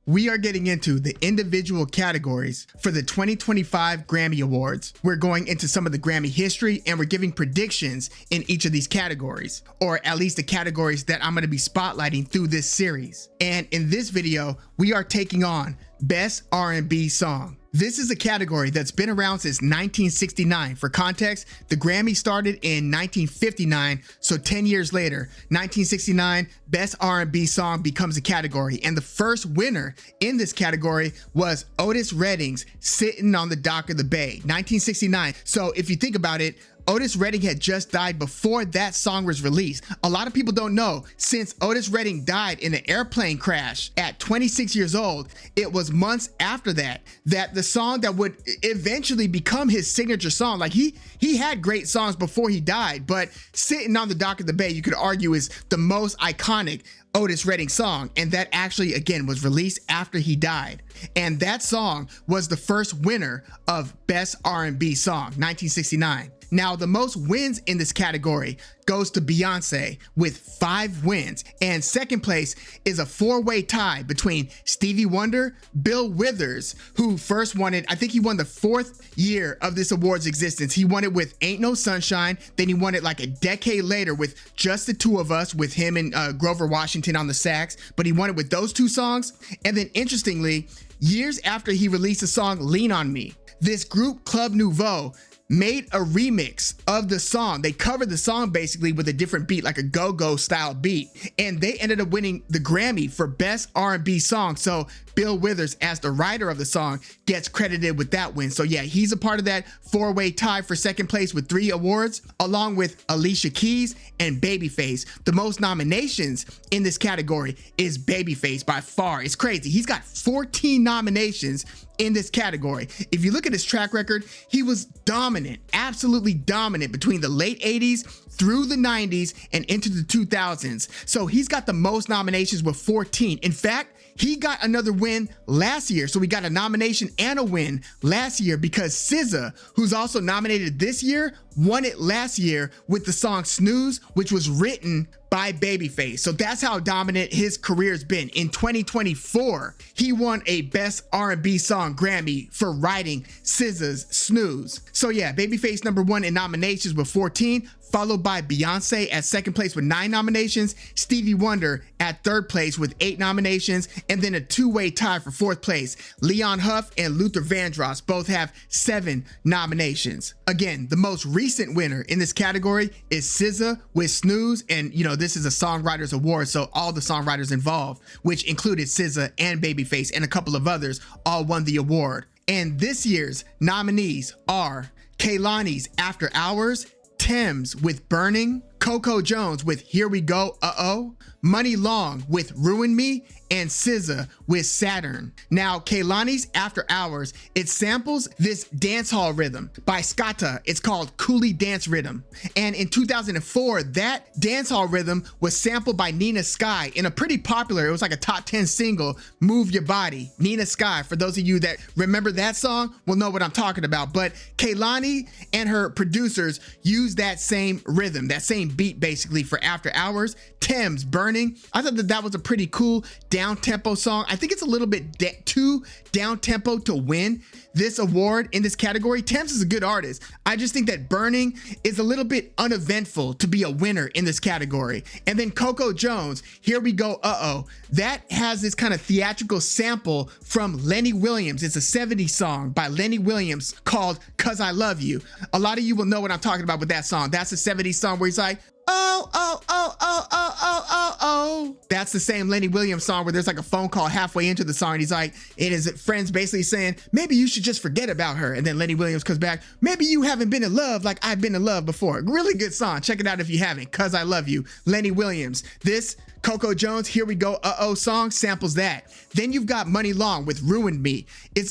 we are getting into the individual categories for the 2025 Grammy Awards. We're going into some of the Grammy history and we're giving predictions in each of these categories, or at least the categories that I'm going to be spotlighting through this series. And in this video, we are taking on Best R&B Song. This is a category that's been around since 1969. For context, the Grammy started in 1959, so 10 years later, 1969, Best R&B Song becomes a category. And the first winner in this category was Otis Redding's Sitting on the Dock of the Bay, 1969. So if you think about it, Otis Redding had just died before that song was released. A lot of people don't know, since Otis Redding died in an airplane crash at 26 years old, it was months after that the song that would eventually become his signature song. Like he had great songs before he died, but Sitting on the Dock of the Bay, you could argue, is the most iconic Otis Redding song, and that actually again was released after he died. And that song was the first winner of Best R&B Song, 1969. Now, the most wins in this category goes to Beyonce with 5 wins, and second place is a 4-way tie between Stevie Wonder, Bill Withers, who first won it. I think he won the 4th year of this award's existence. He won it with Ain't No Sunshine, then he won it like a decade later with Just the Two of Us, with him and Grover Washington on the sax, but he won it with those 2 songs. And then interestingly, years after he released the song Lean on Me, this group Club Nouveau made a remix of the song. They covered the song basically with a different beat, like a go-go style beat, and they ended up winning the Grammy for Best R&B Song. So Bill Withers, as the writer of the song, gets credited with that win. So yeah, he's a part of that 4-way tie for second place with 3 awards, along with Alicia Keys and Babyface. The most nominations in this category is Babyface by far. It's crazy. He's got 14 nominations in this category. If you look at his track record, he was dominant, absolutely dominant between the late 80s through the 90s and into the 2000s. So he's got the most nominations with 14. In fact, he got another win last year. So we got a nomination and a win last year because SZA, who's also nominated this year, won it last year with the song Snooze, which was written by Babyface. So that's how dominant his career's been. In 2024, he won a Best R&B Song Grammy for writing SZA's Snooze. So yeah, Babyface #1 in nominations with 14, followed by Beyonce at second place with 9 nominations, Stevie Wonder at third place with 8 nominations, and then a 2-way tie for fourth place. Leon Huff and Luther Vandross both have 7 nominations. Again, the most recent winner in this category is SZA with Snooze, and you know, this is a songwriters award, so all the songwriters involved, which included SZA and Babyface and a couple of others, all won the award. And this year's nominees are Kehlani's After Hours, Tems with Burning, Coco Jones with Here We Go, Uh-Oh, Money Long with Ruin Me, and SZA with Saturn. Now, Kehlani's After Hours, it samples this dancehall rhythm by Skata. It's called Coolie Dance Rhythm. And in 2004, that dancehall rhythm was sampled by Nina Sky in a pretty popular, it was like a top 10 single, Move Your Body. Nina Sky, for those of you that remember that song, will know what I'm talking about. But Kehlani and her producers used that same rhythm, that same beat basically for After Hours. Tems, Burning. I thought that was a pretty cool down-tempo song. I think it's a little bit too down-tempo to win this award in this category. Tems is a good artist. I just think that Burning is a little bit uneventful to be a winner in this category. And then Coco Jones, Here We Go, Uh-Oh. That has this kind of theatrical sample from Lenny Williams. It's a 70s song by Lenny Williams called 'Cause I Love You. A lot of you will know what I'm talking about with that song. That's a 70s song where he's like, oh, oh, oh, oh, oh, oh, oh, oh. That's the same Lenny Williams song where there's like a phone call halfway into the song and he's like, and his friends basically saying, maybe you should just forget about her. And then Lenny Williams comes back, maybe you haven't been in love like I've been in love before. Really good song. Check it out if you haven't. 'Cause I Love You, Lenny Williams. This Coco Jones, Here We Go, Uh-Oh song samples that. Then you've got Money Long with Ruined Me.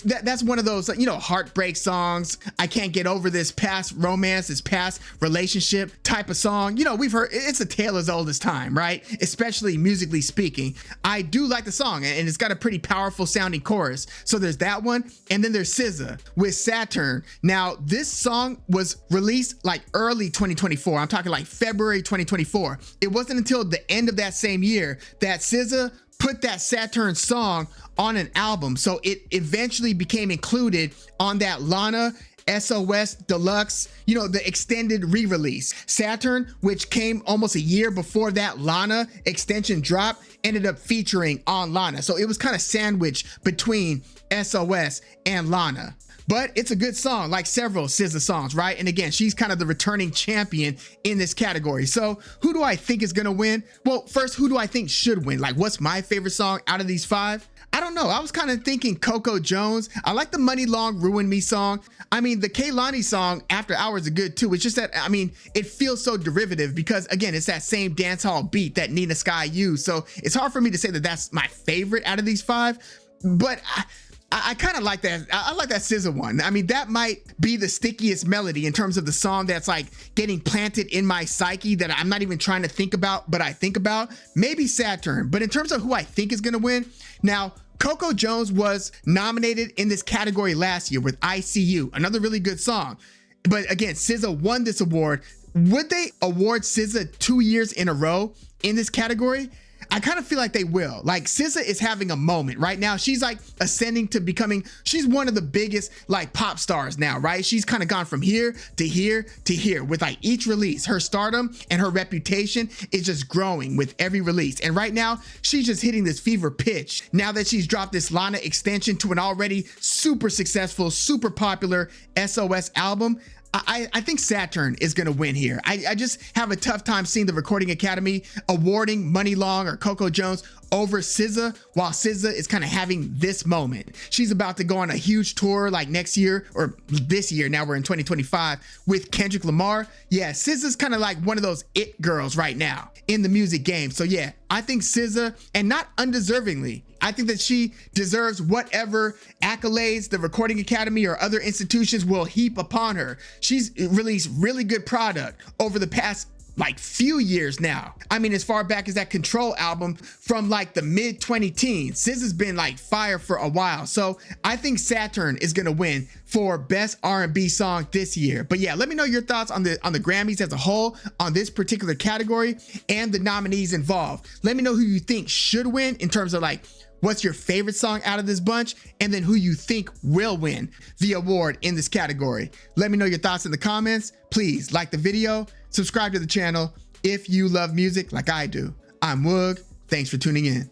That's one of those, you know, heartbreak songs. I can't get over this past romance, this past relationship type of song. You know, we've heard, it's a tale as old as time, right? Especially musically speaking. I do like the song, and it's got a pretty powerful sounding chorus. So there's that one. And then there's SZA with Saturn. Now, this song was released like early 2024. I'm talking like February 2024. It wasn't until the end of that same year that SZA put that Saturn song on an album. So it eventually became included on that Lana SOS Deluxe, the extended re-release. Saturn, which came almost a year before that Lana extension drop, ended up featuring on Lana. So it was kind of sandwiched between SOS and Lana. But it's a good song, like several SZA songs, right? And again, she's kind of the returning champion in this category. So who do I think is gonna win? Well, first, who do I think should win? Like, what's my favorite song out of these 5? I don't know. I was kind of thinking Coco Jones. I like the Money Long Ruin Me song. I mean, the Kehlani song After Hours is good too. It's just that, it feels so derivative because again, it's that same dance hall beat that Nina Sky used. So it's hard for me to say that that's my favorite out of these 5, but I kind of like that. I like that SZA one. That might be the stickiest melody in terms of the song that's like getting planted in my psyche that I'm not even trying to think about, but I think about. Maybe Saturn. But in terms of who I think is gonna win, now Coco Jones was nominated in this category last year with ICU, another really good song. But again, SZA won this award. Would they award SZA 2 years in a row in this category? I kind of feel like they will. Like, SZA is having a moment right now. She's like ascending to becoming, she's one of the biggest like pop stars now, right? She's kind of gone from here to here to here with like each release. Her stardom and her reputation is just growing with every release. And right now, she's just hitting this fever pitch now that she's dropped this Lana extension to an already super successful, super popular SOS album. I think Saturn is gonna win here. I just have a tough time seeing the Recording Academy awarding Money Long or Coco Jones over SZA while SZA is kind of having this moment. She's about to go on a huge tour like next year or this year, now we're in 2025, with Kendrick Lamar. Yeah, SZA's kind of like one of those it girls right now in the music game. So yeah, I think SZA, and not undeservingly, I think that she deserves whatever accolades the Recording Academy or other institutions will heap upon her. She's released really good product over the past like few years now. As far back as that Control album from like the mid 2010s, SZA's been like fire for a while. So I think Saturn is gonna win for best R&B song this year. But yeah, let me know your thoughts on the Grammys as a whole on this particular category and the nominees involved. Let me know who you think should win in terms of like what's your favorite song out of this bunch, and then who you think will win the award in this category. Let me know your thoughts in the comments. Please like the video, subscribe to the channel if you love music like I do. I'm Woog. Thanks for tuning in.